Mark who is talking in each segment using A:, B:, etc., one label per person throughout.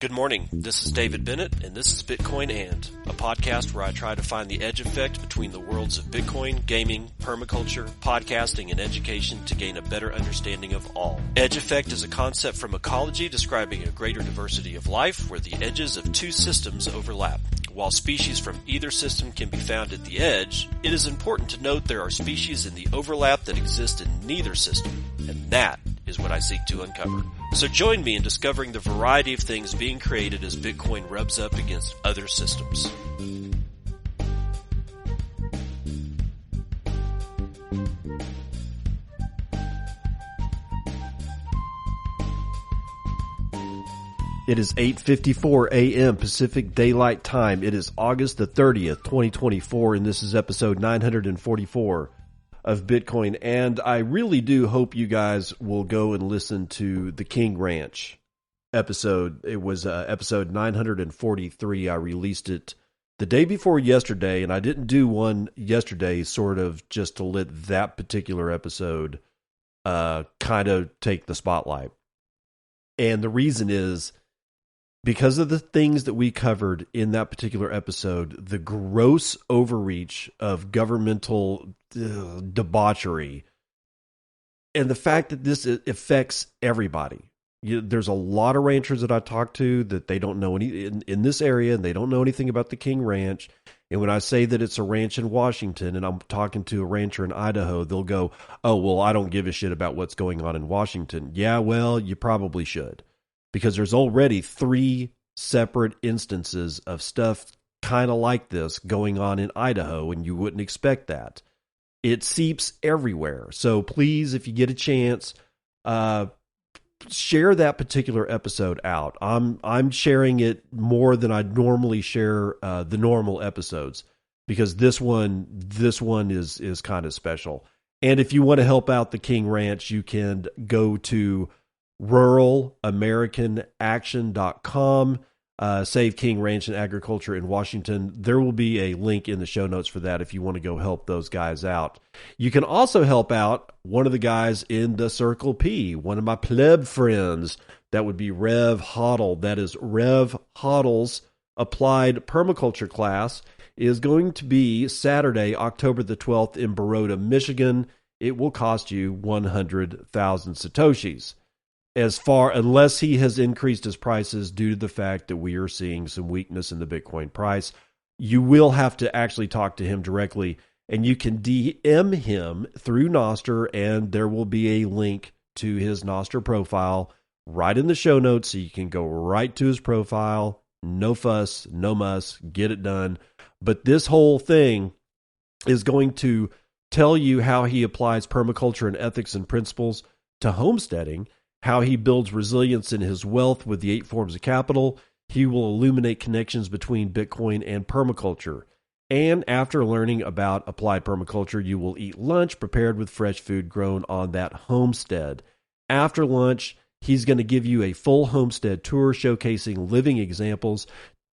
A: Good morning. This is David Bennett, and this is Bitcoin And, a podcast where I try to find the edge effect between the worlds of Bitcoin, gaming, permaculture, podcasting, and education to gain a better understanding of all. Edge effect is a concept from ecology describing a greater diversity of life where the edges of two systems overlap. While species from either system can be found at the edge, it is important to note there are species in the overlap that exist in neither system, and that is what I seek to uncover. So join me in discovering the variety of things being created as Bitcoin rubs up against other systems.
B: It is 8:54 a.m. Pacific Daylight Time. It is August the 30th, 2024, and this is episode 944 of Bitcoin. And I really do hope you guys will go and listen to the King Ranch episode. It was episode 943. I released it the day before yesterday, and I didn't do one yesterday sort of just to let that particular episode kind of take the spotlight. And the reason is because of the things that we covered in that particular episode, the gross overreach of governmental debauchery, and the fact that this affects everybody. There's a lot of ranchers that I talk to that they don't know any in this area, and they don't know anything about the King Ranch. And when I say that it's a ranch in Washington, and I'm talking to a rancher in Idaho, they'll go, "Oh, well, I don't give a shit about what's going on in Washington." Yeah, well, you probably should, because there's already 3 separate instances of stuff kind of like this going on in Idaho, and you wouldn't expect that. It seeps everywhere. So please, if you get a chance, share that particular episode out. I'm sharing it more than I normally share the normal episodes, because this one is kind of special. And if you want to help out the King Ranch, you can go to ruralamerican.action.com, Save King Ranch and Agriculture in Washington. There will be a link in the show notes for that if you want to go help those guys out. You can also help out one of the guys in the Circle P, one of my pleb friends. That would be Rev Hoddle. That is Rev Hoddle's Applied Permaculture class is going to be Saturday, October the 12th in Baroda, Michigan. It will cost you 100,000 Satoshis. Unless he has increased his prices due to the fact that we are seeing some weakness in the Bitcoin price, you will have to actually talk to him directly, and you can DM him through Nostr, and there will be a link to his Nostr profile right in the show notes, so you can go right to his profile. No fuss, no muss, get it done. But this whole thing is going to tell you how he applies permaculture and ethics and principles to homesteading, how he builds resilience in his wealth with the 8 forms of capital. He will illuminate connections between Bitcoin and permaculture. And after learning about applied permaculture, you will eat lunch prepared with fresh food grown on that homestead. After lunch, he's going to give you a full homestead tour showcasing living examples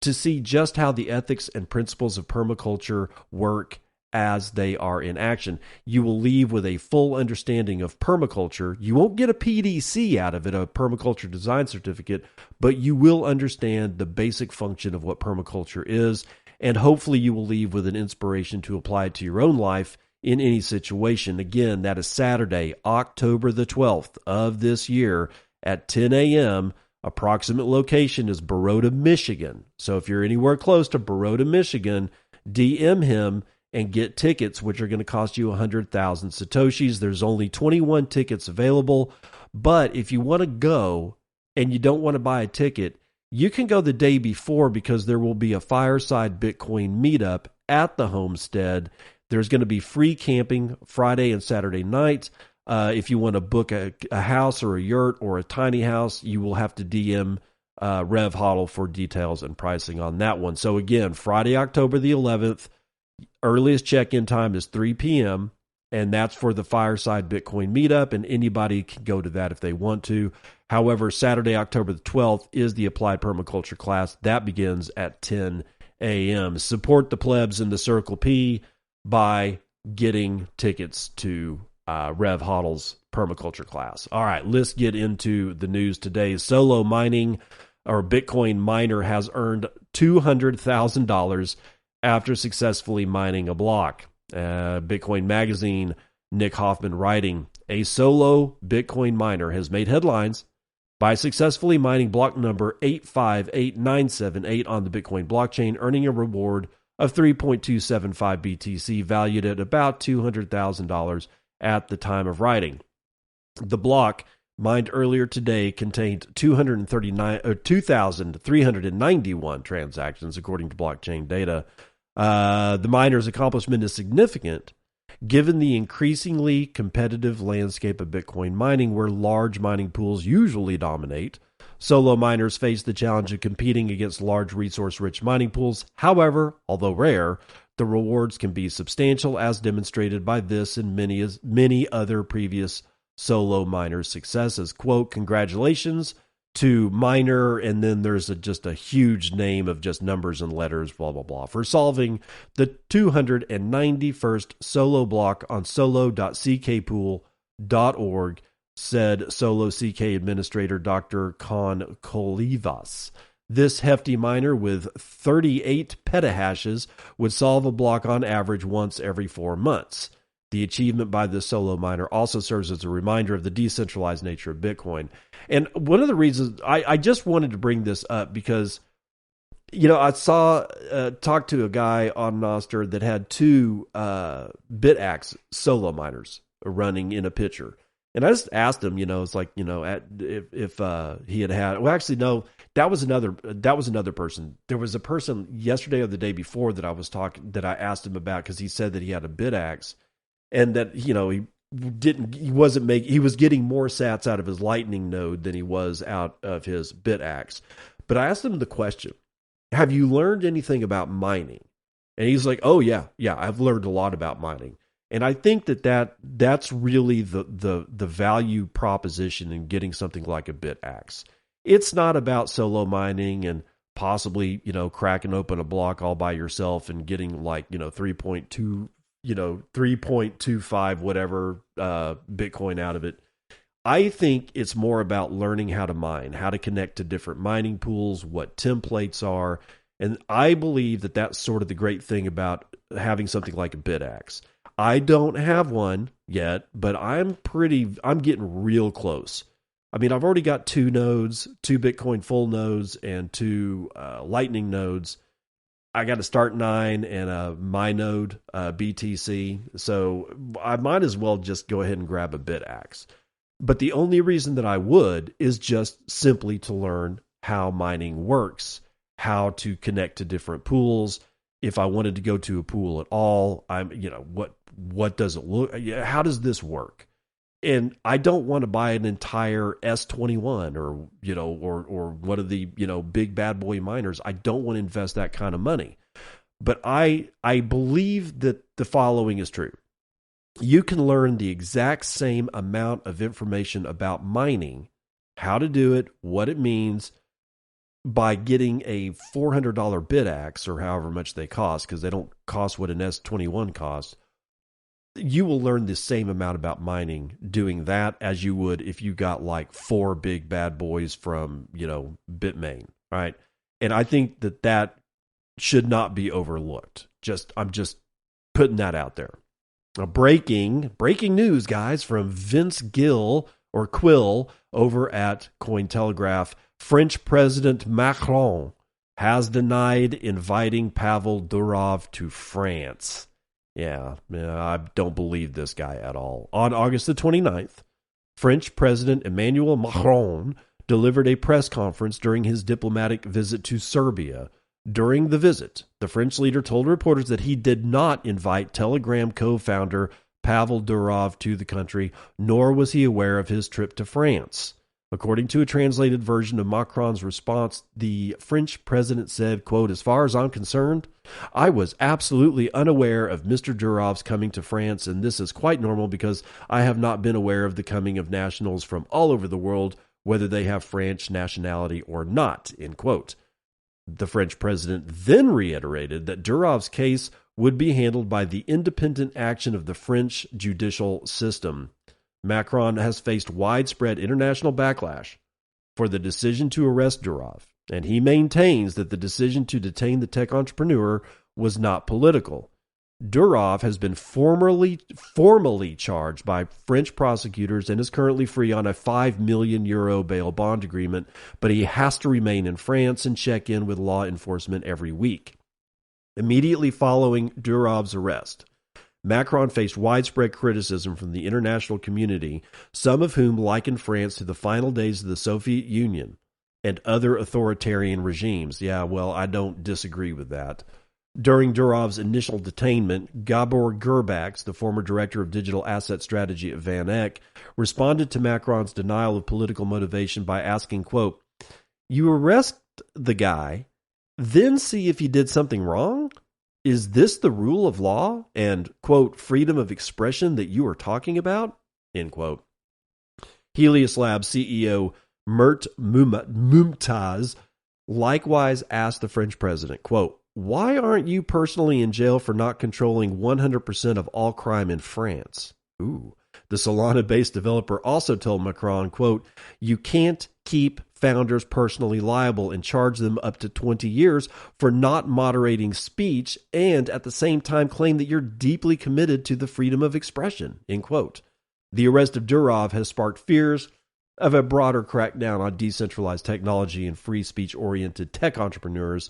B: to see just how the ethics and principles of permaculture work as they are in action. You will leave with a full understanding of permaculture. You won't get a PDC out of it, a permaculture design certificate, but you will understand the basic function of what permaculture is, and hopefully you will leave with an inspiration to apply it to your own life in any situation. Again, that is Saturday, October the 12th of this year at 10 a.m. Approximate location is Baroda, Michigan. So if you're anywhere close to Baroda, Michigan, DM him and get tickets, which are going to cost you 100,000 Satoshis. There's only 21 tickets available, but if you want to go and you don't want to buy a ticket, you can go the day before, because there will be a fireside Bitcoin meetup at the homestead. There's going to be free camping Friday and Saturday night. If you want to book a house or a yurt or a tiny house, you will have to DM Rev Hoddle for details and pricing on that one. So again, Friday, October the 11th, earliest check-in time is 3 p.m., and that's for the Fireside Bitcoin Meetup, and anybody can go to that if they want to. However, Saturday, October the 12th is the Applied Permaculture class. That begins at 10 a.m. Support the plebs in the Circle P by getting tickets to Rev Hoddle's permaculture class. All right, let's get into the news today. Solo mining or Bitcoin miner has earned $200,000 after successfully mining a block. Bitcoin Magazine, Nick Hoffman writing, a solo Bitcoin miner has made headlines by successfully mining block number 858978 on the Bitcoin blockchain, earning a reward of 3.275 BTC, valued at about $200,000 at the time of writing. The block mined earlier today contained 2,391 transactions, according to blockchain data. The miner's accomplishment is significant given the increasingly competitive landscape of Bitcoin mining, where large mining pools usually dominate. Solo miners face the challenge of competing against large resource-rich mining pools. However, although rare, the rewards can be substantial, as demonstrated by this and many other previous solo miners' successes. Quote, congratulations to miner, and then there's just a huge name of just numbers and letters, blah, blah, blah, for solving the 291st solo block on solo.ckpool.org, said Solo CK Administrator Dr. Con Colivas. This hefty miner with 38 petahashes would solve a block on average once every 4 months. The achievement by this solo miner also serves as a reminder of the decentralized nature of Bitcoin. And one of the reasons I just wanted to bring this up because, I talked to a guy on Nostr that had 2 BitAxe solo miners running in a pitcher. And I just asked him, it's like, if he had, well, actually, no, that was another person. There was a person yesterday or the day before that I asked him about, because he said that he had a BitAxe. And that, he was getting more sats out of his Lightning node than he was out of his BitAxe. But I asked him the question, have you learned anything about mining? And he's like, oh yeah, I've learned a lot about mining. And I think that's really the value proposition in getting something like a BitAxe. It's not about solo mining and possibly, cracking open a block all by yourself and getting 3.25 whatever Bitcoin out of it. I think it's more about learning how to mine, how to connect to different mining pools, what templates are. And I believe that that's sort of the great thing about having something like a BitAxe. I don't have one yet, but I'm getting real close. I mean, I've already got 2 nodes, 2 Bitcoin full nodes and 2 Lightning nodes. I got a start 9 and a my node BTC. So I might as well just go ahead and grab a BitAxe. But the only reason that I would is just simply to learn how mining works, how to connect to different pools. If I wanted to go to a pool at all, what does it look? How does this work? And I don't want to buy an entire S21 or one of the, big bad boy miners. I don't want to invest that kind of money. But I believe that the following is true. You can learn the exact same amount of information about mining, how to do it, what it means, by getting a $400 BitAxe or however much they cost, because they don't cost what an S21 costs. You will learn the same amount about mining doing that as you would if you got 4 big bad boys from, Bitmain, right? And I think that should not be overlooked. I'm just putting that out there. Now, breaking news, guys, from Vince Gill or Quill over at Cointelegraph. French President Macron has denied inviting Pavel Durov to France. Yeah, I don't believe this guy at all. On August the 29th, French President Emmanuel Macron delivered a press conference during his diplomatic visit to Serbia. During the visit, the French leader told reporters that he did not invite Telegram co-founder Pavel Durov to the country, nor was he aware of his trip to France. According to a translated version of Macron's response, the French president said, quote, "As far as I'm concerned, I was absolutely unaware of Mr. Durov's coming to France, and this is quite normal because I have not been aware of the coming of nationals from all over the world, whether they have French nationality or not," end quote. The French president then reiterated that Durov's case would be handled by the independent action of the French judicial system. Macron has faced widespread international backlash for the decision to arrest Durov, and he maintains that the decision to detain the tech entrepreneur was not political. Durov has been formally charged by French prosecutors and is currently free on a €5 million bail bond agreement, but he has to remain in France and check in with law enforcement every week. Immediately following Durov's arrest, Macron faced widespread criticism from the international community, some of whom likened France to the final days of the Soviet Union and other authoritarian regimes. Yeah, well, I don't disagree with that. During Durov's initial detainment, Gabor Gurbax, the former director of digital asset strategy at Van Eck, responded to Macron's denial of political motivation by asking, quote, "You arrest the guy, then see if he did something wrong? Is this the rule of law and, quote, freedom of expression that you are talking about?" End quote. Helios Labs CEO Mert Mumtaz likewise asked the French president, quote, "Why aren't you personally in jail for not controlling 100% of all crime in France?" Ooh. The Solana-based developer also told Macron, quote, "You can't keep founders personally liable and charge them up to 20 years for not moderating speech and at the same time claim that you're deeply committed to the freedom of expression," end quote. The arrest of Durov has sparked fears of a broader crackdown on decentralized technology and free speech-oriented tech entrepreneurs,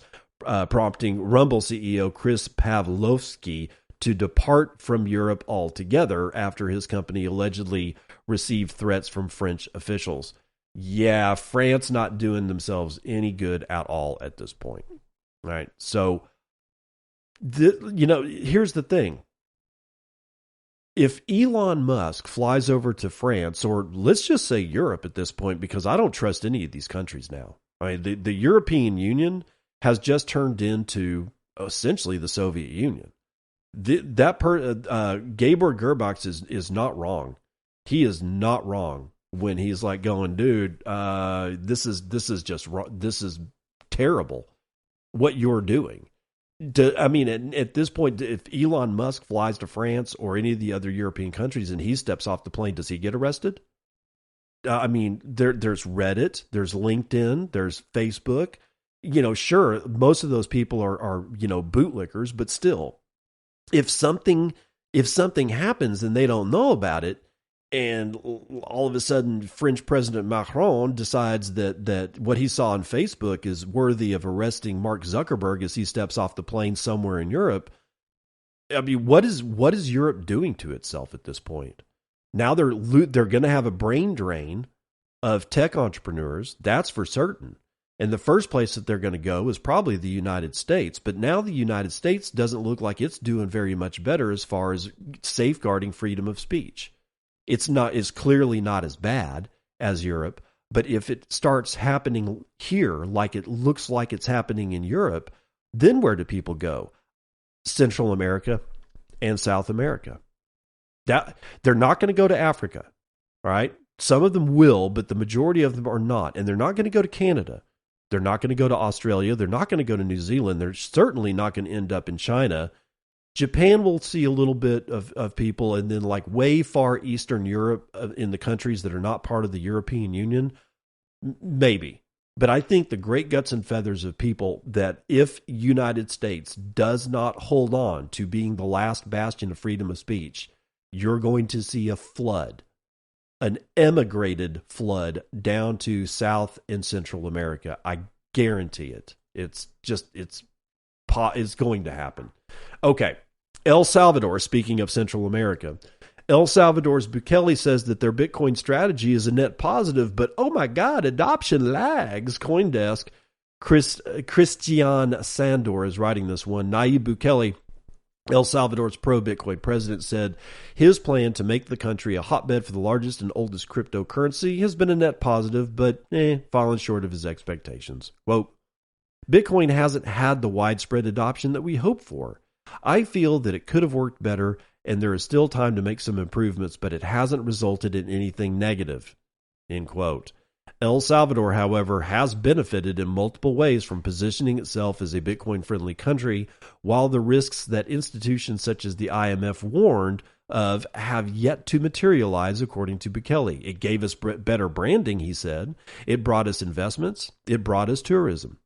B: prompting Rumble CEO Chris Pavlovsky to depart from Europe altogether after his company allegedly received threats from French officials. Yeah, France not doing themselves any good at all at this point. All right, so, here's the thing. If Elon Musk flies over to France, or let's just say Europe at this point, because I don't trust any of these countries now. I mean, the European Union has just turned into essentially the Soviet Union. Gabor Gurbax is not wrong. He is not wrong when he's like going, dude, this is just wrong. This is terrible what you're doing. At this point, if Elon Musk flies to France or any of the other European countries and he steps off the plane, does he get arrested? There's Reddit, there's LinkedIn, there's Facebook. Sure, most of those people are bootlickers, but still, if something happens and they don't know about it, and all of a sudden French President Macron decides that what he saw on Facebook is worthy of arresting Mark Zuckerberg as he steps off the plane somewhere in Europe, I mean, what is Europe doing to itself at this point? Now they're going to have a brain drain of tech entrepreneurs, that's for certain. And the first place that they're going to go is probably the United States. But now the United States doesn't look like it's doing very much better as far as safeguarding freedom of speech. It's clearly not as bad as Europe. But if it starts happening here, like it looks like it's happening in Europe, then where do people go? Central America and South America. They're not going to go to Africa, all right? Some of them will, but the majority of them are not. And they're not going to go to Canada. They're not going to go to Australia. They're not going to go to New Zealand. They're certainly not going to end up in China. Japan will see a little bit of people, and then like way far Eastern Europe in the countries that are not part of the European Union, maybe. But I think the great guts and feathers of people that if United States does not hold on to being the last bastion of freedom of speech, you're going to see a flood. An emigrated flood down to South and Central America. I guarantee it. It's going to happen. Okay. El Salvador, speaking of Central America, El Salvador's Bukele says that their Bitcoin strategy is a net positive, but oh my God, adoption lags. CoinDesk, Christian Sandor is writing this one. Nayib Bukele, El Salvador's pro-Bitcoin president, said his plan to make the country a hotbed for the largest and oldest cryptocurrency has been a net positive, but fallen short of his expectations. Quote, Bitcoin hasn't had the widespread adoption that we hoped for. I feel that it could have worked better, and there is still time to make some improvements, but it hasn't resulted in anything negative. End quote. El Salvador, however, has benefited in multiple ways from positioning itself as a Bitcoin-friendly country, while the risks that institutions such as the IMF warned of have yet to materialize, according to Bukele. It gave us better branding, he said. It brought us investments. It brought us tourism.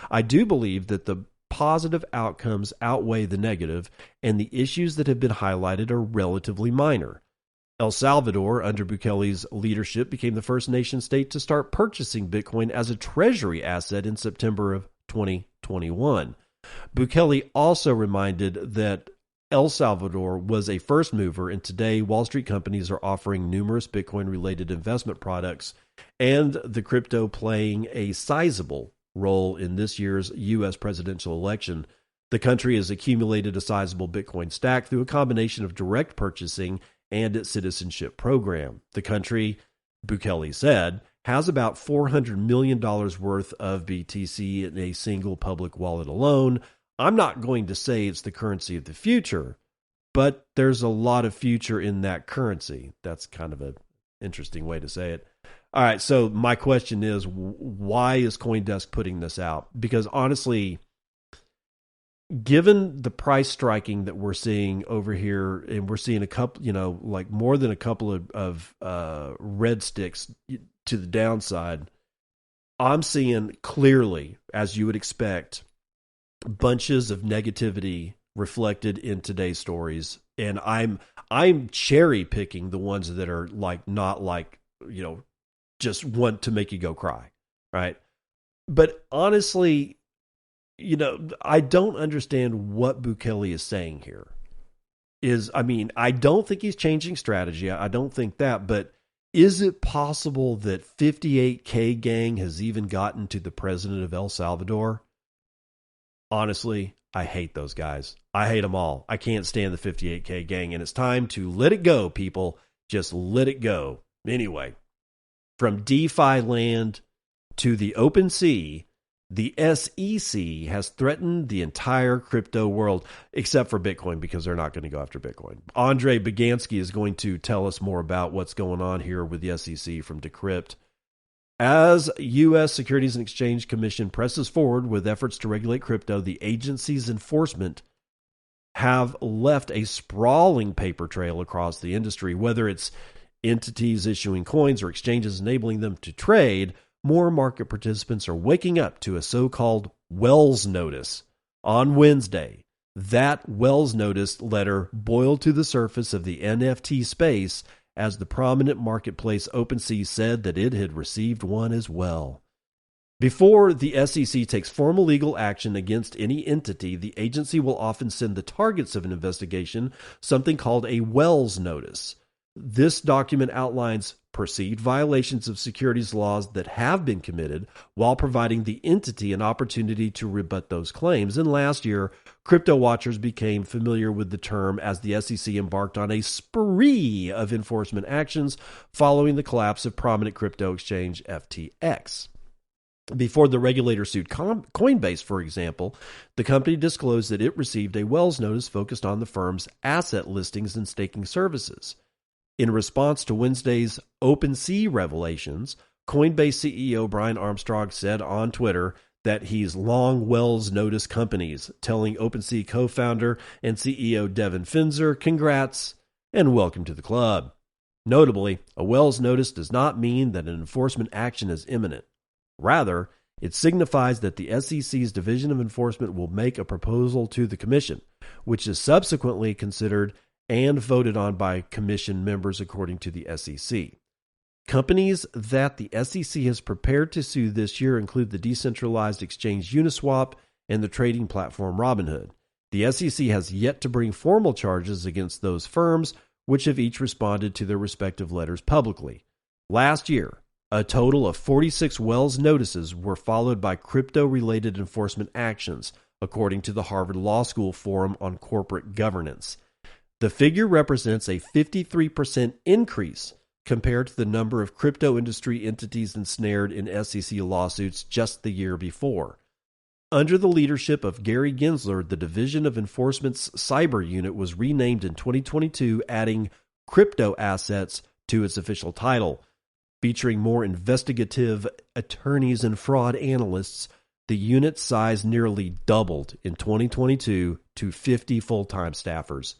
B: I do believe that the positive outcomes outweigh the negative, and the issues that have been highlighted are relatively minor. El Salvador, under Bukele's leadership, became the first nation state to start purchasing Bitcoin as a treasury asset in September of 2021. Bukele also reminded that El Salvador was a first mover, and today Wall Street companies are offering numerous Bitcoin-related investment products, and the crypto playing a sizable role in this year's U.S. presidential election. The country has accumulated a sizable Bitcoin stack through a combination of direct purchasing and its citizenship program. The country, Bukele said, has about $400 million worth of BTC in a single public wallet alone. I'm not going to say it's the currency of the future, but there's a lot of future in that currency. That's kind of an interesting way to say it. All right, so my question is, why is CoinDesk putting this out? Because honestly, given the price striking that we're seeing over here, and we're seeing a couple, like more than a couple of red sticks to the downside, I'm seeing clearly, as you would expect, bunches of negativity reflected in today's stories, and I'm cherry picking the ones that are not just want to make you go cry, right? But honestly, I don't understand what Bukele is saying here. I don't think he's changing strategy. I don't think that, but is it possible that 58K gang has even gotten to the president of El Salvador? Honestly, I hate those guys. I hate them all. I can't stand the 58K gang, and it's time to let it go, people. Just let it go. Anyway, from DeFi land to the open sea, the SEC has threatened the entire crypto world, except for Bitcoin, because they're not going to go after Bitcoin. Andre Bagansky is going to tell us more about what's going on here with the SEC from Decrypt. As U.S. Securities and Exchange Commission presses forward with efforts to regulate crypto, the agency's enforcement have left a sprawling paper trail across the industry. Whether it's entities issuing coins or exchanges enabling them to trade, more market participants are waking up to a so-called Wells Notice. On Wednesday, that Wells Notice letter boiled to the surface of the NFT space as the prominent marketplace OpenSea said that it had received one as well. Before the SEC takes formal legal action against any entity, the agency will often send the targets of an investigation something called a Wells Notice. This document outlines perceived violations of securities laws that have been committed while providing the entity an opportunity to rebut those claims. And last year, crypto watchers became familiar with the term as the SEC embarked on a spree of enforcement actions following the collapse of prominent crypto exchange FTX. Before the regulator sued Coinbase, for example, the company disclosed that it received a Wells Notice focused on the firm's asset listings and staking services. In response to Wednesday's OpenSea revelations, Coinbase CEO Brian Armstrong said on Twitter that he's long Wells Notice companies, telling OpenSea co-founder and CEO Devin Finzer, "Congrats and welcome to the club." Notably, a Wells Notice does not mean that an enforcement action is imminent. Rather, it signifies that the SEC's Division of Enforcement will make a proposal to the Commission, which is subsequently considered and voted on by Commission members, according to the SEC. Companies that the SEC has prepared to sue this year include the decentralized exchange Uniswap and the trading platform Robinhood. The SEC has yet to bring formal charges against those firms, which have each responded to their respective letters publicly. Last year, a total of 46 Wells Notices were followed by crypto-related enforcement actions, according to the Harvard Law School Forum on Corporate Governance. The figure represents a 53% increase compared to the number of crypto industry entities ensnared in SEC lawsuits just the year before. Under the leadership of Gary Gensler, the Division of Enforcement's cyber unit was renamed in 2022, adding crypto assets to its official title. Featuring more investigative attorneys and fraud analysts, the unit's size nearly doubled in 2022 to 50 full-time staffers.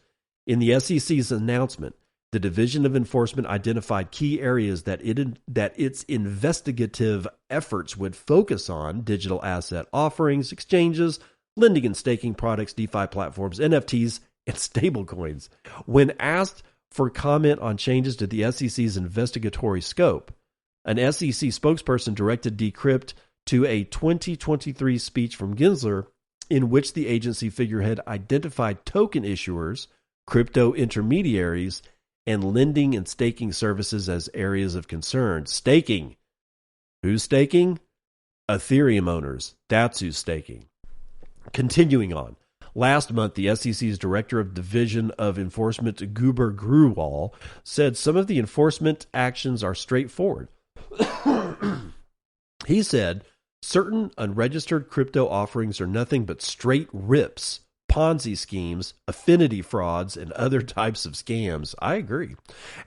B: In the SEC's announcement, the Division of Enforcement identified key areas that its investigative efforts would focus on: digital asset offerings, exchanges, lending and staking products, DeFi platforms, NFTs, and stablecoins. When asked for comment on changes to the SEC's investigatory scope, an SEC spokesperson directed Decrypt to a 2023 speech from Gensler in which the agency figurehead identified token issuers, crypto intermediaries, and lending and staking services as areas of concern. Staking. Who's staking? Ethereum owners. That's who's staking. Continuing on. Last month, the SEC's Director of Division of Enforcement, Guber Gruwal, said some of the enforcement actions are straightforward. He said, certain unregistered crypto offerings are nothing but straight rips, Ponzi schemes, affinity frauds, and other types of scams. I agree.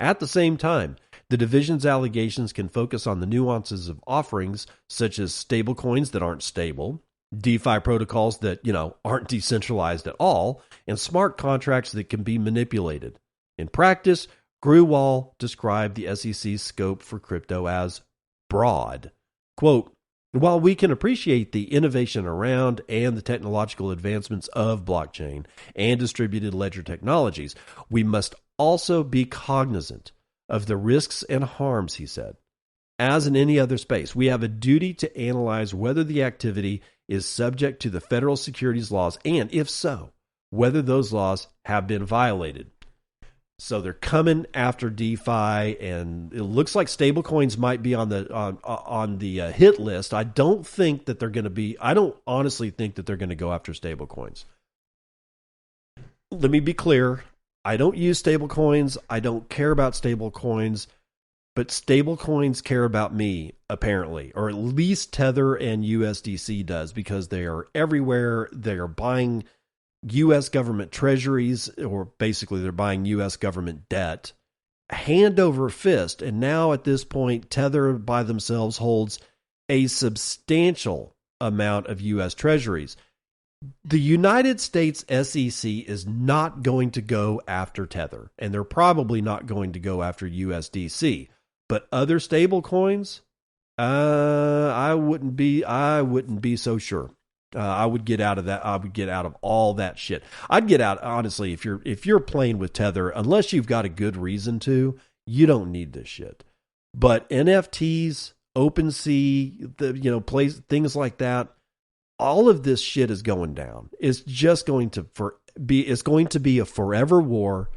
B: At the same time, the division's allegations can focus on the nuances of offerings such as stablecoins that aren't stable, DeFi protocols that, aren't decentralized at all, and smart contracts that can be manipulated. In practice, Gruwal described the SEC's scope for crypto as broad. Quote, while we can appreciate the innovation around and the technological advancements of blockchain and distributed ledger technologies, we must also be cognizant of the risks and harms, he said. As in any other space, we have a duty to analyze whether the activity is subject to the federal securities laws and, if so, whether those laws have been violated. So they're coming after DeFi, and it looks like stablecoins might be on the hit list. I don't think that they're going to be. I don't honestly think that they're going to go after stablecoins. Let me be clear. I don't use stablecoins. I don't care about stablecoins, but stablecoins care about me, apparently, or at least Tether and USDC does, because they are everywhere. They are buying U.S. government treasuries, or basically they're buying U.S. government debt, hand over fist. And now at this point, Tether by themselves holds a substantial amount of U.S. treasuries. The United States SEC is not going to go after Tether, and they're probably not going to go after USDC. But other stable coins, I wouldn't be so sure. I would get out of that. I would get out of all that shit. I'd get out, honestly, if you're playing with Tether, unless you've got a good reason to, you don't need this shit. But NFTs, OpenSea, things like that, all of this shit is going down. It's just going to be a forever war.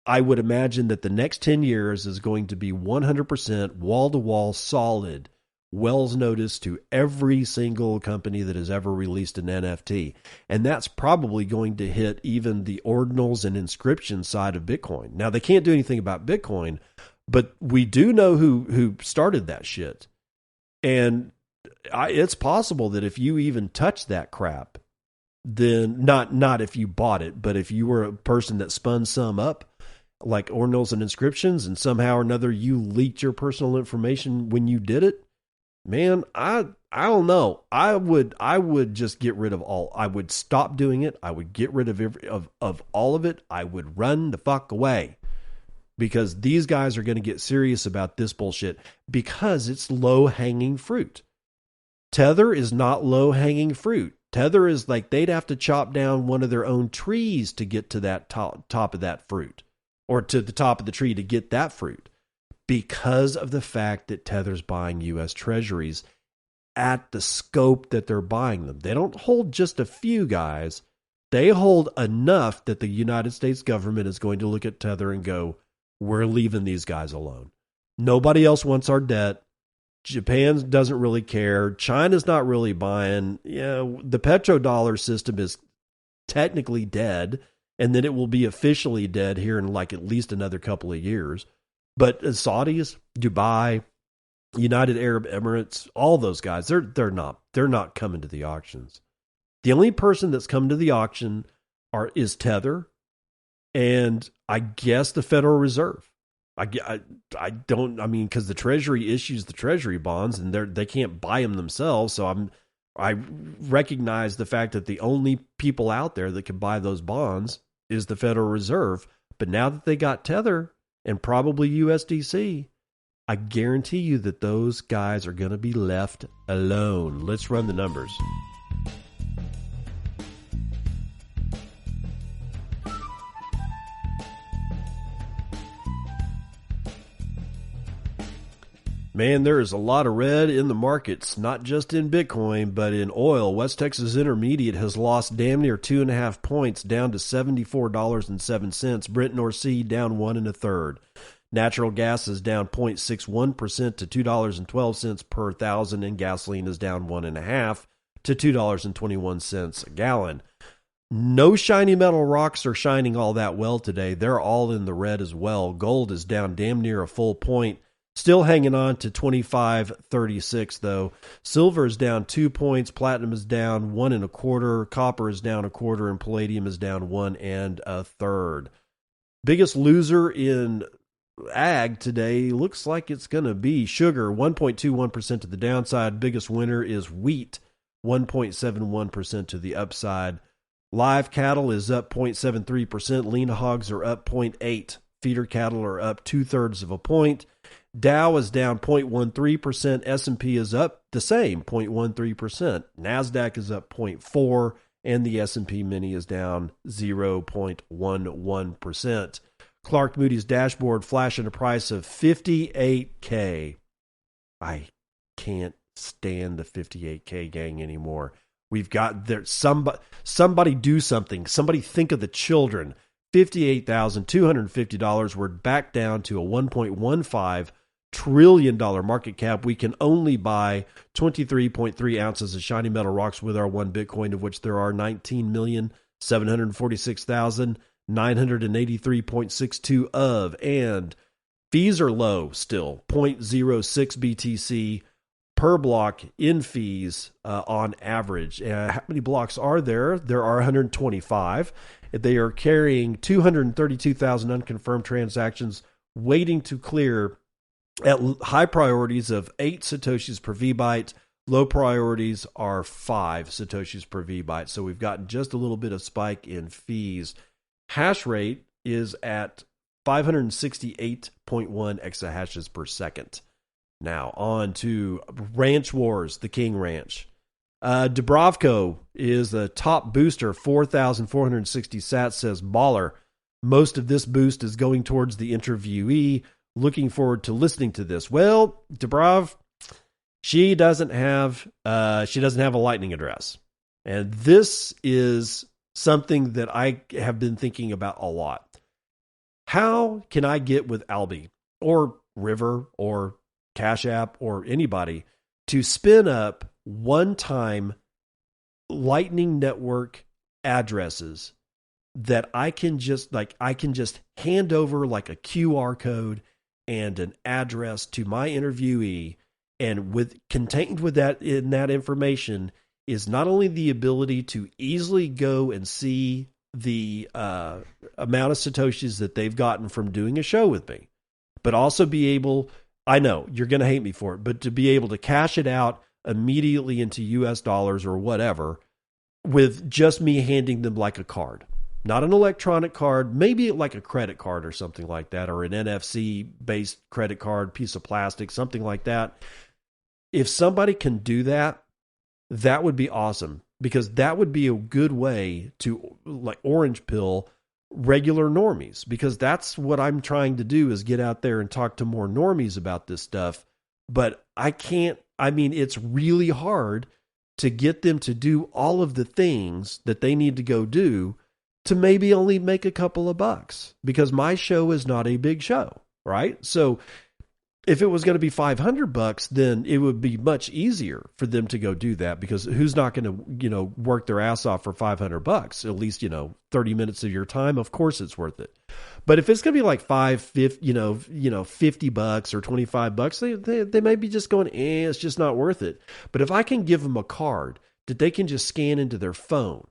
B: I would imagine that the next 10 years is going to be 100% wall-to-wall solid Wells notice to every single company that has ever released an NFT. And that's probably going to hit even the ordinals and inscription side of Bitcoin. Now, they can't do anything about Bitcoin, but we do know who started that shit. And it's possible that if you even touch that crap, then not if you bought it, but if you were a person that spun some up, like ordinals and inscriptions, and somehow or another you leaked your personal information when you did it, man, I don't know. I would just get rid of all. I would stop doing it. I would get rid of all of it. I would run the fuck away, because these guys are going to get serious about this bullshit because it's low-hanging fruit. Tether is not low-hanging fruit. Tether is like they'd have to chop down one of their own trees to get to that top of that fruit, or to the top of the tree to get that fruit, because of the fact that Tether's buying U.S. treasuries at the scope that they're buying them. They don't hold just a few guys. They hold enough that the United States government is going to look at Tether and go, we're leaving these guys alone. Nobody else wants our debt. Japan doesn't really care. China's not really buying. The petrodollar system is technically dead, and then it will be officially dead here in like at least another couple of years. But Saudis, Dubai, United Arab Emirates, all those guys, they're not coming to the auctions. The only person that's come to the auction is Tether, and I guess the Federal Reserve. Because the Treasury issues the Treasury bonds, and they can't buy them themselves. So I recognize the fact that the only people out there that can buy those bonds is the Federal Reserve. But now that they got Tether and probably USDC, I guarantee you that those guys are going to be left alone. Let's run the numbers. Man, there is a lot of red in the markets, not just in Bitcoin, but in oil. West Texas Intermediate has lost damn near 2.5 points, down to $74.07. Brent North Sea down 1 1/3. Natural gas is down 0.61% to $2.12 per thousand, and gasoline is down 1.5% to $2.21 a gallon. No shiny metal rocks are shining all that well today. They're all in the red as well. Gold is down damn near a full point. Still hanging on to 25.36 though. Silver is down 2 points. Platinum is down 1 1/4. Copper is down 1/4, and palladium is down 1 1/3. Biggest loser in ag today looks like it's going to be sugar, 1.21% to the downside. Biggest winner is wheat, 1.71% to the upside. Live cattle is up 0.73%. Lean hogs are up 0.8%. Feeder cattle are up 2/3 of a point. Dow is down 0.13%. S&P is up the same, 0.13%. NASDAQ is up 0.4%, and the S&P Mini is down 0.11%. Clark Moody's dashboard flashing a price of $58K. I can't stand the $58K gang anymore. We've got there somebody do something. Somebody think of the children. $58,250. We're back down to a $1.15 trillion market cap. We can only buy 23.3 ounces of shiny metal rocks with our 1 Bitcoin, of which there are 19,746,983.62 of. And fees are low still, 0.06 BTC per block in fees on average. How many blocks are there? There are 125. They are carrying 232,000 unconfirmed transactions waiting to clear at high priorities of 8 Satoshis per VByte. Low priorities are 5 Satoshis per VByte. So we've gotten just a little bit of spike in fees. Hash rate is at 568.1 exahashes per second. Now on to Ranch Wars, the King Ranch. Dubrovko is the top booster, 4,460 sats, says Baller. Most of this boost is going towards the interviewee. Looking forward to listening to this. Well, Dubrov, she doesn't have a lightning address. And this is something that I have been thinking about a lot. How can I get with Alby or River or Cash App or anybody to spin up one-time Lightning Network addresses that I can just hand over like a QR code and an address to my interviewee, and contained with that in that information is not only the ability to easily go and see the amount of Satoshis that they've gotten from doing a show with me, but also be able, I know you're going to hate me for it, but to be able to cash it out immediately into US dollars or whatever with just me handing them like a card. Not an electronic card, maybe like a credit card or something like that, or an NFC-based credit card, piece of plastic, something like that. If somebody can do that, that would be awesome, because that would be a good way to like orange pill regular normies, because that's what I'm trying to do, is get out there and talk to more normies about this stuff. But it's really hard to get them to do all of the things that they need to go do to maybe only make a couple of bucks, because my show is not a big show, right? So if it was going to be $500, then it would be much easier for them to go do that, because who's not going to, work their ass off for $500? At least, 30 minutes of your time. Of course it's worth it. But if it's going to be like $50, $50 or $25, they may be just going, it's just not worth it. But if I can give them a card that they can just scan into their phone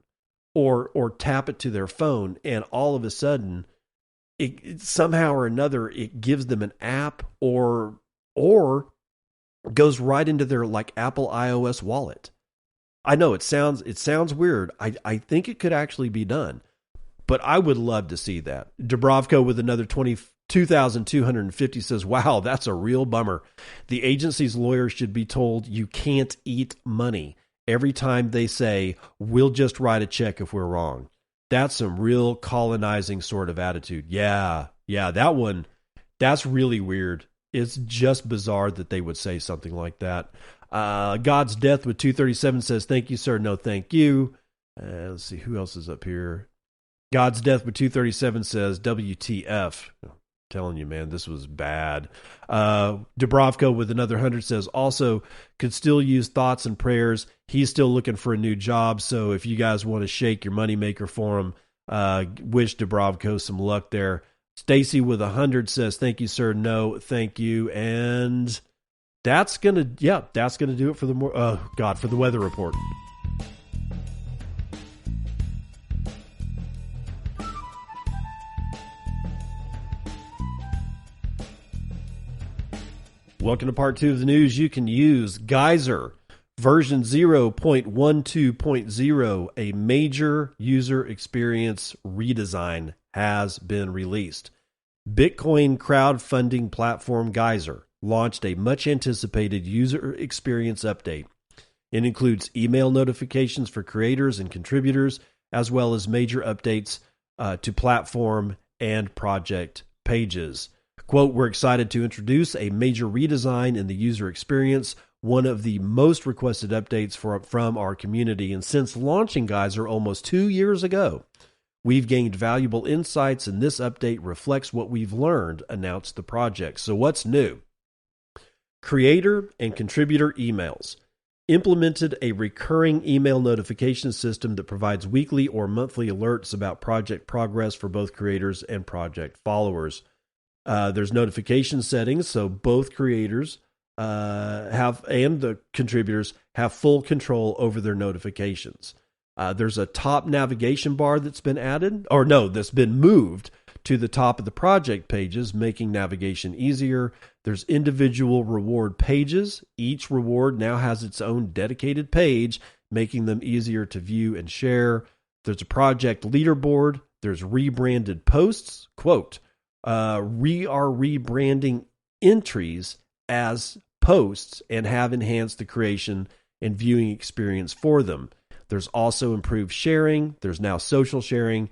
B: or tap it to their phone, and all of a sudden it somehow or another, it gives them an app or goes right into their like Apple iOS wallet. I know it sounds weird. I think it could actually be done. but I would love to see that. Dubrovko with another 22,250 says, wow, that's a real bummer. The agency's lawyers should be told you can't eat money every time they say, we'll just write a check if we're wrong. That's some real colonizing sort of attitude. Yeah, that one, that's really weird. It's just bizarre that they would say something like that. God's Death with 237 says, thank you, sir. No, thank you. Let's see, who else is up here? God's Death with 237 says, WTF. I'm telling you, man, this was bad. Dubrovko with another 100 says, also could still use thoughts and prayers. He's still looking for a new job. So if you guys want to shake your moneymaker for him, wish Dubrovko some luck there. Stacy with 100 says, thank you, sir. No, thank you. And that's going to do it for for the weather report. Welcome to part 2 of the news. You can use Geyser version 0.12.0. A major user experience redesign has been released. Bitcoin crowdfunding platform Geyser launched a much-anticipated user experience update. It includes email notifications for creators and contributors, as well as major updates to platform and project pages. Quote, we're excited to introduce a major redesign in the user experience, one of the most requested updates from our community. And since launching Geyser almost 2 years ago, we've gained valuable insights, and this update reflects what we've learned, announced the project. So what's new? Creator and contributor emails. Implemented a recurring email notification system that provides weekly or monthly alerts about project progress for both creators and project followers. There's notification settings, so both creators and the contributors have full control over their notifications. There's a top navigation bar that's been that's been moved to the top of the project pages, making navigation easier. There's individual reward pages. Each reward now has its own dedicated page, making them easier to view and share. There's a project leaderboard. There's rebranded posts. Quote, we are rebranding entries as posts and have enhanced the creation and viewing experience for them. There's also improved sharing. There's now social sharing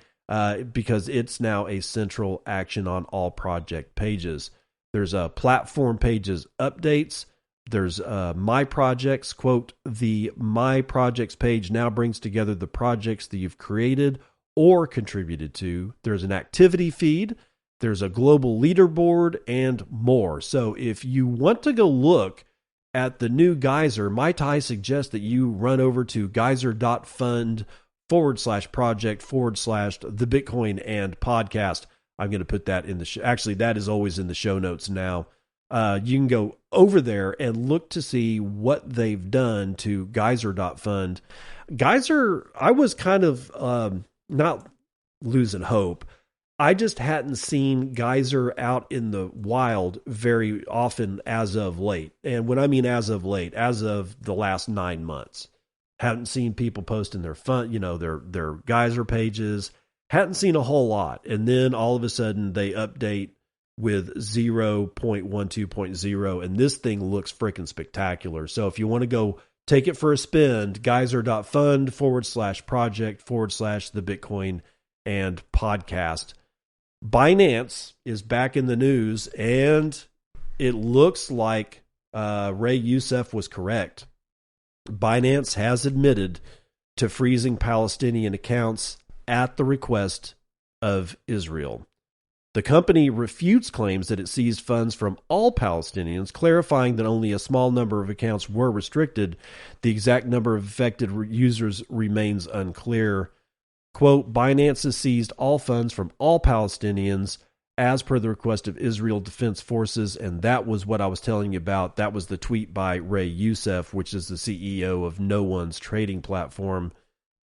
B: because it's now a central action on all project pages. There's platform pages updates. There's My Projects. Quote, the My Projects page now brings together the projects that you've created or contributed to. There's an activity feed. There's a global leaderboard and more. So if you want to go look at the new Geyser, I suggest that you run over to geyser.fund/project/the Bitcoin and podcast. I'm going to put that in the show. Actually, that is always in the show notes now. You can go over there and look to see what they've done to geyser.fund. Geyser, I was kind of not losing hope. I just hadn't seen Geyser out in the wild very often as of late. And when I mean as of late, as of the last 9 months, hadn't seen people posting their their Geyser pages, hadn't seen a whole lot. And then all of a sudden they update with 0.12.0, and this thing looks freaking spectacular. So if you want to go take it for a spin, geyser.fund/project/the Bitcoin and podcast. Binance is back in the news, and it looks like Ray Youssef was correct. Binance has admitted to freezing Palestinian accounts at the request of Israel. The company refutes claims that it seized funds from all Palestinians, clarifying that only a small number of accounts were restricted. The exact number of affected users remains unclear. Quote, Binance has seized all funds from all Palestinians as per the request of Israel Defense Forces, and that was what I was telling you about. That was the tweet by Ray Youssef, which is the CEO of No One's trading platform.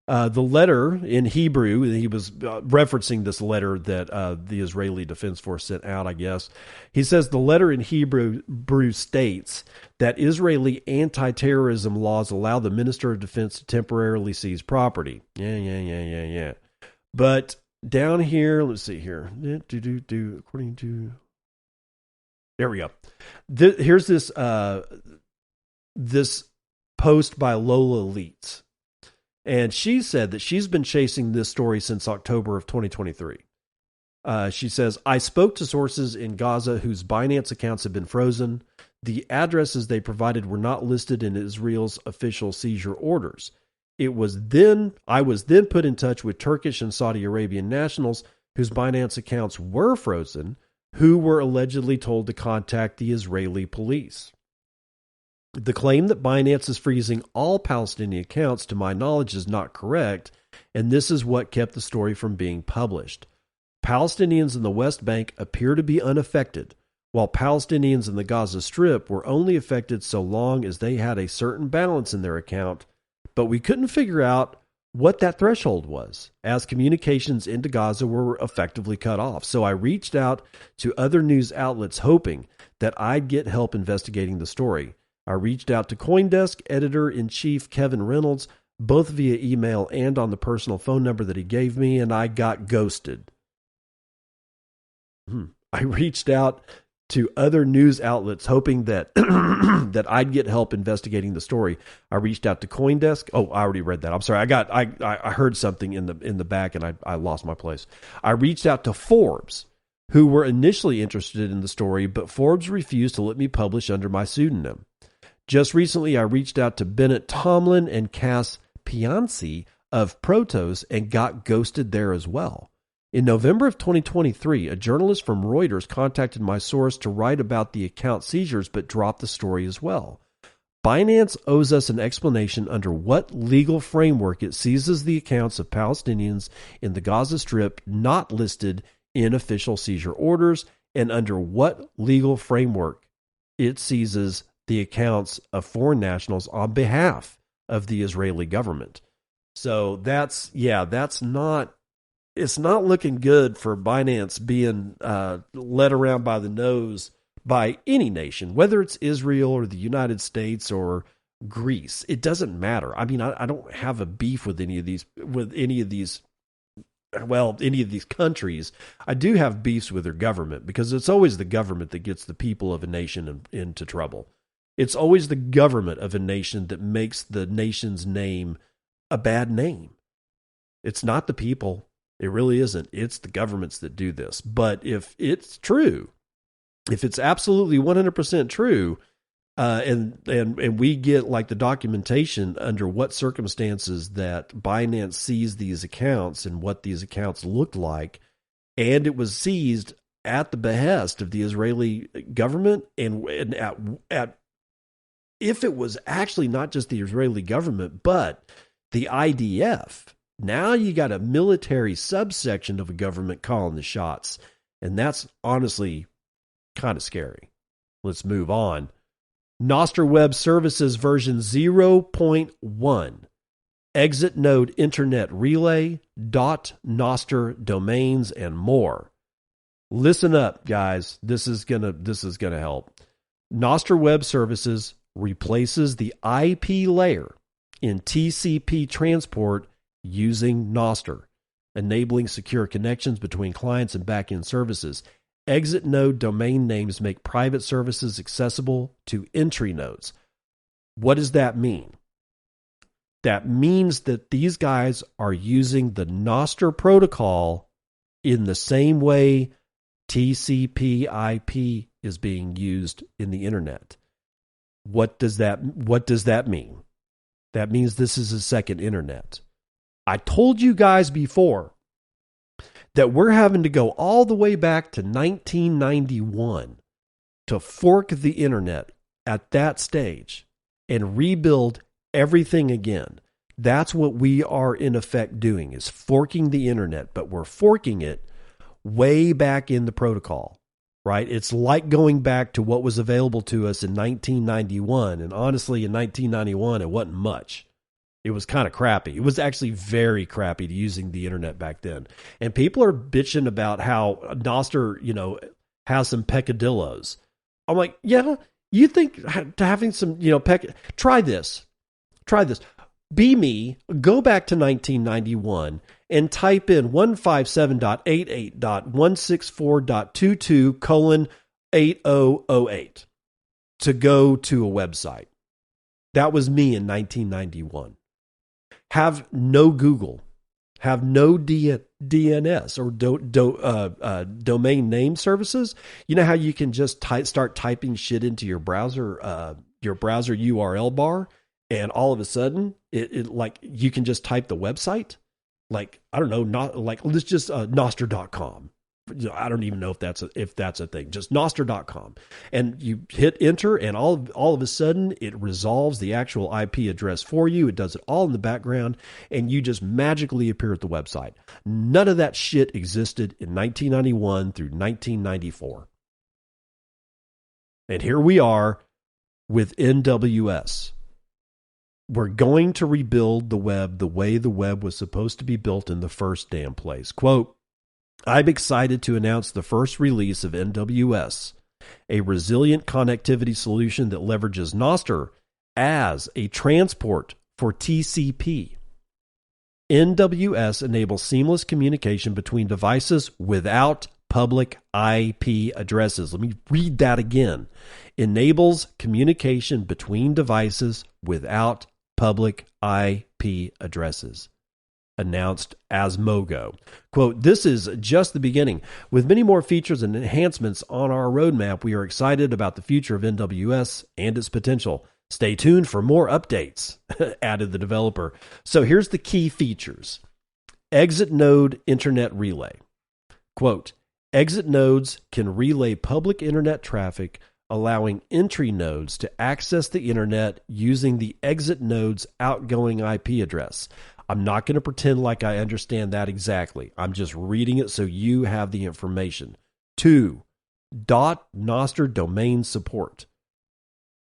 B: The letter in Hebrew, he was referencing this letter that the Israeli Defense Force sent out, I guess. He says the letter in Hebrew states that Israeli anti-terrorism laws allow the Minister of Defense to temporarily seize property. Yeah. But down here, let's see here. According to, there we go. Here's this this post by Lola Leitz. And she said that she's been chasing this story since October of 2023. She says, I spoke to sources in Gaza whose Binance accounts have been frozen. The addresses they provided were not listed in Israel's official seizure orders. I was then put in touch with Turkish and Saudi Arabian nationals whose Binance accounts were frozen, who were allegedly told to contact the Israeli police. The claim that Binance is freezing all Palestinian accounts, to my knowledge, is not correct, and this is what kept the story from being published. Palestinians in the West Bank appear to be unaffected, while Palestinians in the Gaza Strip were only affected so long as they had a certain balance in their account, but we couldn't figure out what that threshold was, as communications into Gaza were effectively cut off. So I reached out to other news outlets hoping that I'd get help investigating the story. I reached out to CoinDesk editor-in-chief Kevin Reynolds, both via email and on the personal phone number that he gave me, and I got ghosted. I reached out to other news outlets hoping that that I'd get help investigating the story. I reached out to CoinDesk. Oh, I already read that. I'm sorry. I heard something in the back and I lost my place. I reached out to Forbes, who were initially interested in the story, but Forbes refused to let me publish under my pseudonym. Just recently, I reached out to Bennett Tomlin and Cass Pianci of Protos and got ghosted there as well. In November of 2023, a journalist from Reuters contacted my source to write about the account seizures but dropped the story as well. Binance owes us an explanation under what legal framework it seizes the accounts of Palestinians in the Gaza Strip not listed in official seizure orders, and under what legal framework it seizes the accounts of foreign nationals on behalf of the Israeli government. So it's not looking good for Binance being led around by the nose by any nation, whether it's Israel or the United States or Greece. It doesn't matter. I mean, I don't have a beef with any of these countries. I do have beefs with their government because it's always the government that gets the people of a nation into trouble. It's always the government of a nation that makes the nation's name a bad name. It's not the people. It really isn't. It's the governments that do this. But if it's true, if it's absolutely 100% true, and we get like the documentation under what circumstances that Binance seized these accounts and what these accounts looked like, and it was seized at the behest of the Israeli government, and at if it was actually not just the Israeli government, but the IDF, now you got a military subsection of a government calling the shots. And that's honestly kind of scary. Let's move on. Nostr Web Services version 0.1. Exit node internet relay, .nostr domains, and more. Listen up, guys. This is gonna help. Nostr Web Services replaces the IP layer in TCP transport using Nostr, enabling secure connections between clients and backend services. Exit node domain names make private services accessible to entry nodes. What does that mean? That means that these guys are using the Nostr protocol in the same way TCP IP is being used in the internet. What does that mean? That means this is a second internet. I told you guys before that we're having to go all the way back to 1991 to fork the internet at that stage and rebuild everything again. That's what we are in effect doing, is forking the internet, but we're forking it way back in the protocol, right? It's like going back to what was available to us in 1991. And honestly, in 1991, it wasn't much. It was kind of crappy. It was actually very crappy to using the internet back then. And people are bitching about how Nostr, has some peccadillos. I'm like, yeah, you think having some, try this. Be me, go back to 1991 and type in 157.88.164.22:8008 to go to a website. That was me in 1991. Have no Google. Have no DNS or domain name services. You know how you can just start typing shit into your browser URL bar, and all of a sudden it like you can just type the website. Like, I don't know, not like, let's just nostr.com. I don't even know if that's a thing. Just nostr.com, and you hit enter, and all of a sudden it resolves the actual IP address for you. It does it all in the background, and you just magically appear at the website. None of that shit existed in 1991 through 1994, and here we are with NWS. We're going to rebuild the web the way the web was supposed to be built in the first damn place. Quote, I'm excited to announce the first release of NWS, a resilient connectivity solution that leverages nostr as a transport for TCP. NWS enables seamless communication between devices without public IP addresses. Let me read that again. Enables communication between devices without public IP addresses. Announced as Mogo. Quote, this is just the beginning. With many more features and enhancements on our roadmap, we are excited about the future of NWS and its potential. Stay tuned for more updates, added the developer. So here's the key features. Exit node internet relay. Quote, exit nodes can relay public internet traffic, allowing entry nodes to access the internet using the exit node's outgoing IP address. I'm not going to pretend like I understand that exactly. I'm just reading it so you have the information. 2. .nostr domain support.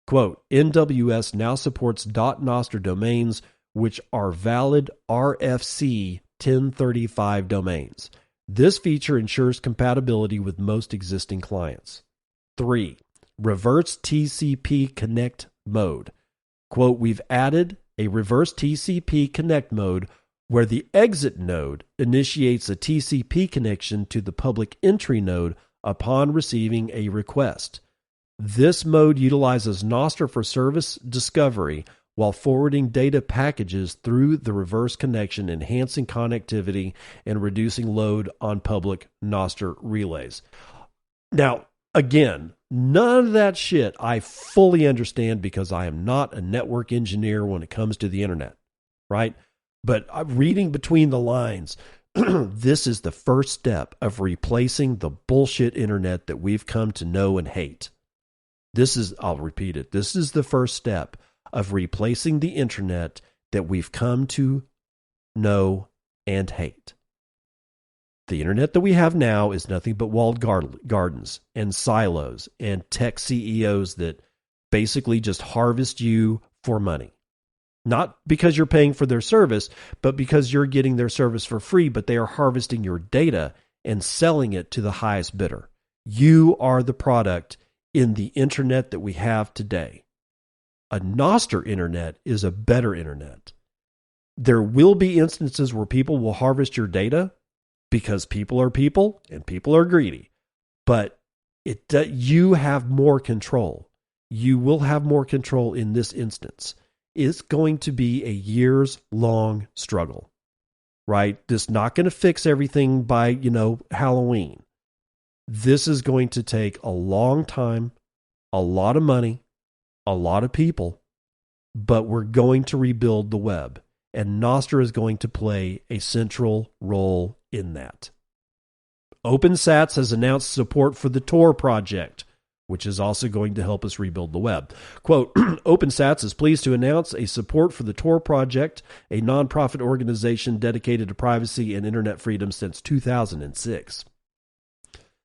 B: Quote, NWS now supports .nostr domains, which are valid RFC 1035 domains. This feature ensures compatibility with most existing clients. 3. Reverse TCP connect mode. Quote, we've added a reverse TCP connect mode where the exit node initiates a TCP connection to the public entry node upon receiving a request. This mode utilizes nostr for service discovery while forwarding data packages through the reverse connection, enhancing connectivity and reducing load on public nostr relays. Now, again, none of that shit I fully understand because I am not a network engineer when it comes to the internet, right? But I'm reading between the lines. This is the first step of replacing the bullshit internet that we've come to know and hate. I'll repeat it. This is the first step of replacing the internet that we've come to know and hate. The internet that we have now is nothing but walled gardens and silos and tech CEOs that basically just harvest you for money. Not because you're paying for their service, but because you're getting their service for free, but they are harvesting your data and selling it to the highest bidder. You are the product in the internet that we have today. A nostr internet is a better internet. There will be instances where people will harvest your data because people are people and people are greedy. But you have more control. You will have more control in this instance. It's going to be a years-long struggle, right? This is not going to fix everything by, Halloween. This is going to take a long time, a lot of money, a lot of people, but we're going to rebuild the web. And nostr is going to play a central role in that. OpenSats has announced support for the Tor project, which is also going to help us rebuild the web. Quote, OpenSats is pleased to announce a support for the Tor project, a nonprofit organization dedicated to privacy and internet freedom since 2006.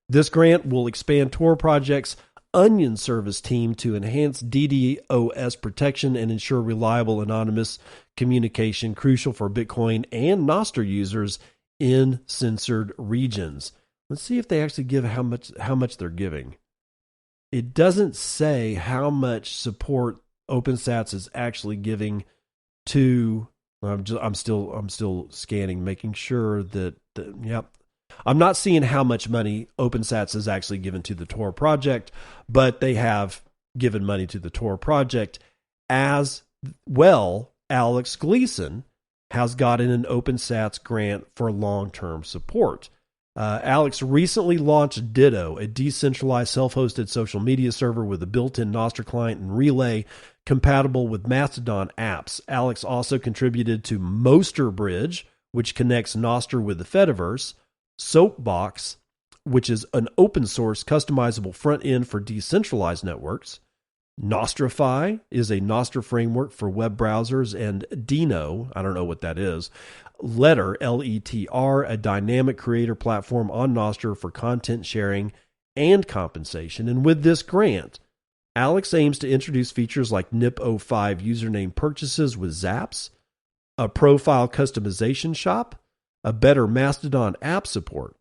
B: This grant will expand Tor project's Onion service team to enhance DDoS protection and ensure reliable anonymous communication, crucial for Bitcoin and nostr users in censored regions. Let's see if they actually give how much they're giving. It doesn't say how much support OpenSats is actually giving to I'm still scanning, making sure that yep. I'm not seeing how much money OpenSats has actually given to the Tor project, but they have given money to the Tor project as well. Alex Gleason has gotten an OpenSats grant for long-term support. Alex recently launched Ditto, a decentralized self-hosted social media server with a built-in Nostr client and relay compatible with Mastodon apps. Alex also contributed to Nostr Bridge, which connects Nostr with the Fediverse, Soapbox, which is an open-source customizable front end for decentralized networks. Nostrify is a Nostr framework for web browsers, and Dino, I don't know what that is, Letter, L-E-T-R, a dynamic creator platform on Nostr for content sharing and compensation. And with this grant, Alex aims to introduce features like npub username purchases with Zaps, a profile customization shop, a better Mastodon app support.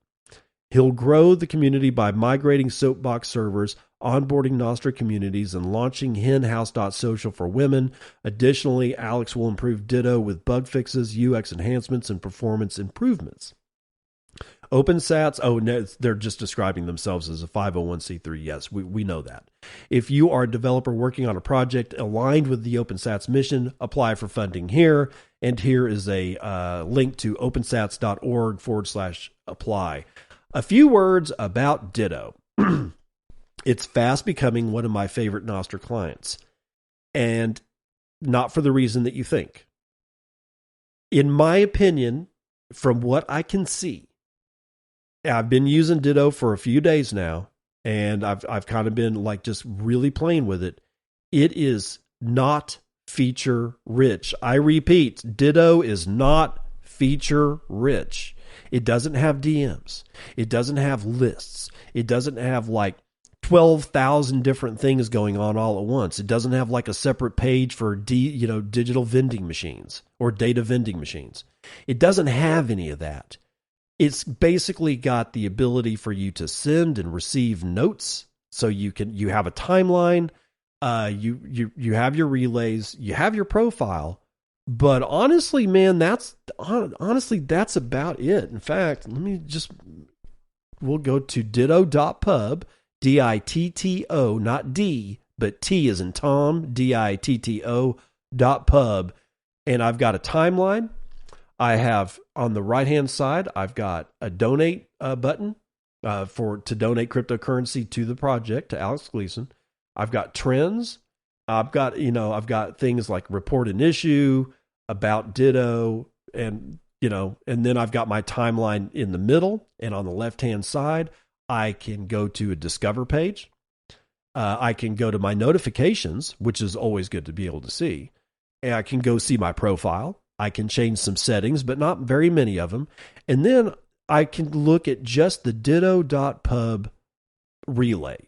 B: He'll grow the community by migrating Soapbox servers, onboarding Nostr communities, and launching henhouse.social for women. Additionally, Alex will improve Ditto with bug fixes, UX enhancements, and performance improvements. OpenSats, oh, no, they're just describing themselves as a 501c3. Yes, we know that. If you are a developer working on a project aligned with the OpenSats mission, apply for funding here. And here is a link to opensats.org/apply. A few words about Ditto. It's fast becoming one of my favorite Nostr clients, and not for the reason that you think. In my opinion, from what I can see, I've been using Ditto for a few days now, and I've kind of been like just really playing with it. It is not feature rich. I repeat, Ditto is not feature rich. It doesn't have DMs. It doesn't have lists. It doesn't have like 12,000 different things going on all at once. It doesn't have like a separate page for digital vending machines or data vending machines. It doesn't have any of that. It's basically got the ability for you to send and receive notes. So you have a timeline, you have your relays, you have your profile. But honestly, man, that's about it. In fact, we'll go to ditto.pub, D-I-T-T-O, not D, but T as in Tom, ditto.pub. And I've got a timeline. I have on the right-hand side, I've got a donate button to donate cryptocurrency to the project, to Alex Gleason. I've got trends. I've got things like report an issue, about Ditto, and then I've got my timeline in the middle, and on the left-hand side, I can go to a discover page. I can go to my notifications, which is always good to be able to see. And I can go see my profile. I can change some settings, but not very many of them. And then I can look at just the ditto.pub relay.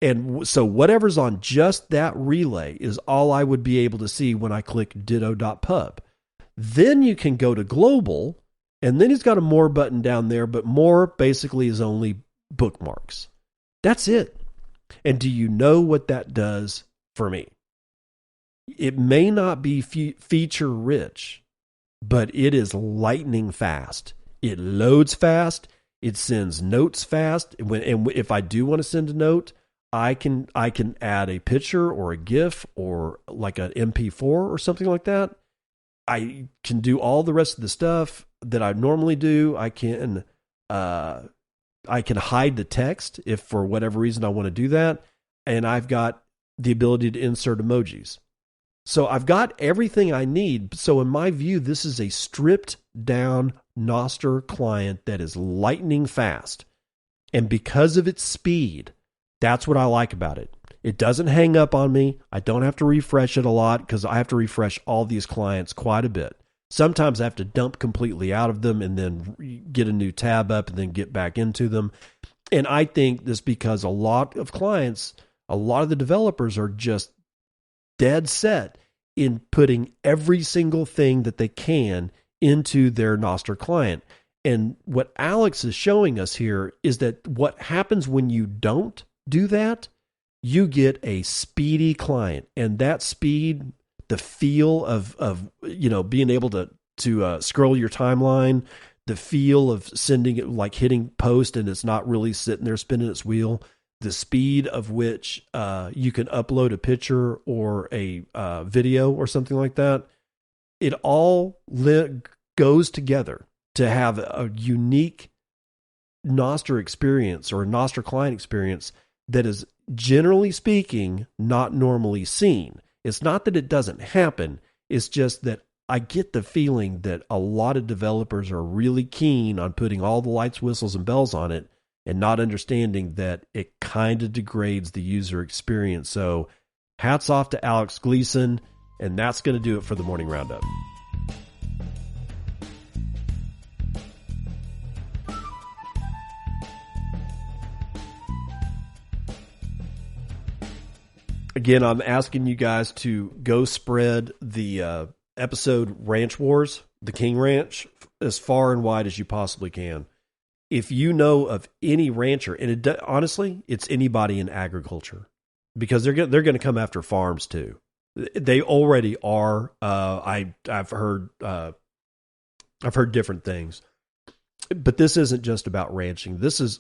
B: And so whatever's on just that relay is all I would be able to see when I click ditto.pub. Then you can go to global, and then he's got a more button down there, but more basically is only bookmarks. That's it. And do you know what that does for me? It may not be feature rich, but it is lightning fast. It loads fast. It sends notes fast. And if I do want to send a note, I can add a picture or a GIF or like an MP4 or something like that. I can do all the rest of the stuff that I normally do. I can hide the text if for whatever reason I want to do that. And I've got the ability to insert emojis. So I've got everything I need. So in my view, this is a stripped down Nostr client that is lightning fast. And because of its speed, that's what I like about it. It doesn't hang up on me. I don't have to refresh it a lot because I have to refresh all these clients quite a bit. Sometimes I have to dump completely out of them and then get a new tab up and then get back into them. And I think this because a lot of clients, a lot of the developers are just dead set in putting every single thing that they can into their Nostr client. And what Alex is showing us here is that what happens when you don't do that, you get a speedy client. And that speed the feel of being able to scroll your timeline, the feel of sending it, like hitting post and it's not really sitting there spinning its wheel, the speed of which you can upload a picture or a video or something like that. It all goes together to have a unique Nostr experience or a Nostr client experience that is, generally speaking, not normally seen. It's not that it doesn't happen. It's just that I get the feeling that a lot of developers are really keen on putting all the lights, whistles, and bells on it and not understanding that it kind of degrades the user experience. So hats off to Alex Gleason, and that's going to do it for the Morning Roundup. Again, I'm asking you guys to go spread the episode Ranch Wars, the King Ranch, as far and wide as you possibly can. If you know of any rancher, and honestly, it's anybody in agriculture, because they're going to come after farms too. They already are. I've heard different things, but this isn't just about ranching. This is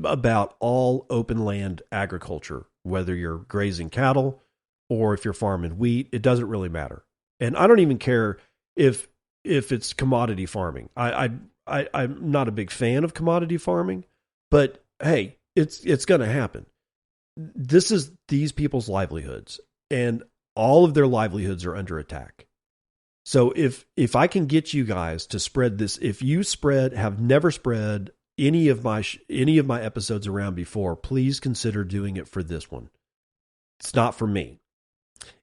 B: about all open land agriculture. Whether you're grazing cattle or if you're farming wheat, it doesn't really matter. And I don't even care if it's commodity farming. I'm not a big fan of commodity farming, but hey, it's going to happen. This is these people's livelihoods, and all of their livelihoods are under attack. So if I can get you guys to spread this, if you have never spread any of my episodes around before, please consider doing it for this one. It's not for me.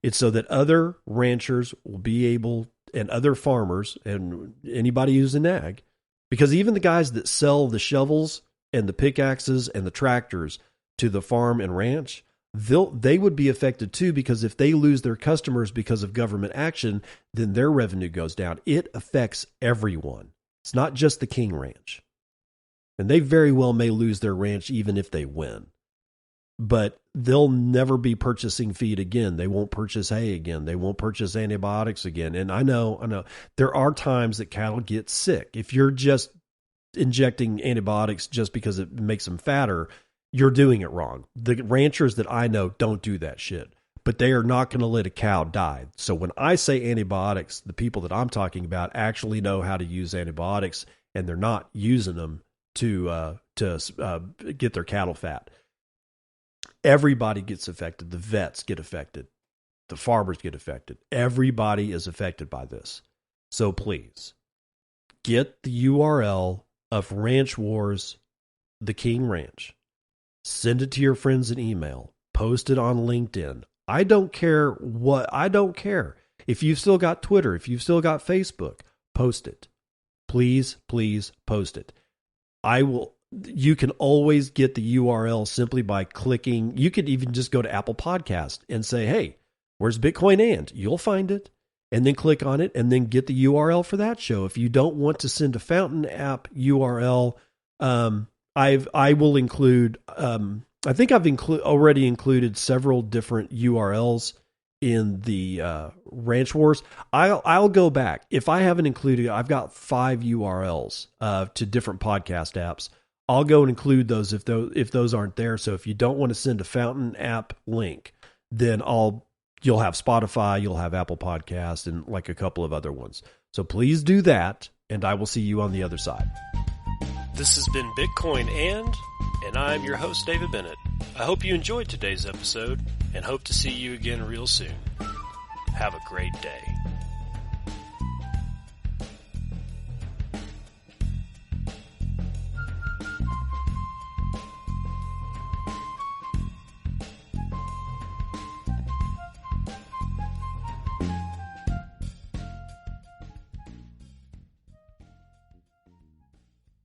B: It's so that other ranchers will be able, and other farmers, and anybody who's in ag, because even the guys that sell the shovels and the pickaxes and the tractors to the farm and ranch, they would be affected too, because if they lose their customers because of government action, then their revenue goes down. It affects everyone. It's not just the King Ranch. And they very well may lose their ranch even if they win. But they'll never be purchasing feed again. They won't purchase hay again. They won't purchase antibiotics again. And I know, there are times that cattle get sick. If you're just injecting antibiotics just because it makes them fatter, you're doing it wrong. The ranchers that I know don't do that shit. But they are not going to let a cow die. So when I say antibiotics, the people that I'm talking about actually know how to use antibiotics, and they're not using them to get their cattle fat. Everybody gets affected. The vets get affected. The farmers get affected. Everybody is affected by this. So please, get the URL of Ranch Wars, the King Ranch. Send it to your friends in email. Post it on LinkedIn. I don't care. If you've still got Twitter, if you've still got Facebook, post it. Please, please post it. You can always get the URL simply by clicking. You could even just go to Apple Podcast and say, hey, where's Bitcoin And? You'll find it, and then click on it and then get the URL for that show. If you don't want to send a Fountain app URL, I will include, I think I've already included several different URLs in the Ranch Wars. I'll go back. If I haven't included, I've got 5 URLs to different podcast apps. I'll go and include those if those aren't there. So if you don't want to send a Fountain app link, then you'll have Spotify, you'll have Apple Podcasts, and like a couple of other ones. So please do that, and I will see you on the other side.
A: This has been Bitcoin and I'm your host, David Bennett. I hope you enjoyed today's episode and hope to see you again real soon. Have a great day.